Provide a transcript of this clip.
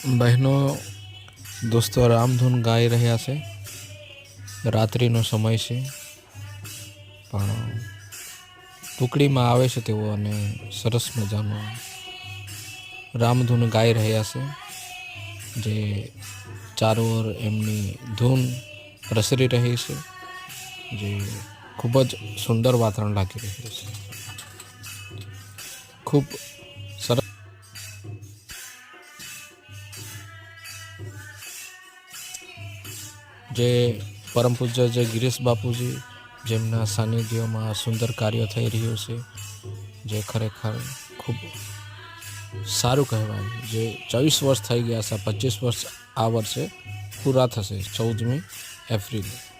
બહેનો દોસ્તો રામધૂન ગાઈ રહ્યા છે. રાત્રિનો સમય છે, પણ ટુકડીમાં આવે છે તેઓ અને સરસ મજાનો રામધૂન ગાઈ રહ્યા છે, જે ચારો ઓર એમની ધૂન પ્રસરી રહી છે, જે ખૂબ જ સુંદર વાતાવરણ લાગી રહ્યું છે. ખૂબ સરસ જે પરમ પૂજ્ય જે ગિરીશ બાપુજી, જેમના સાનિધ્યમાં સુંદર કાર્ય થઈ રહ્યું છે, જે ખરેખર ખૂબ સારું કહેવાય. જે 24 વર્ષ થઈ ગયા છે, 25 વર્ષ આ વર્ષે પૂરા થશે 14મી એપ્રિલે.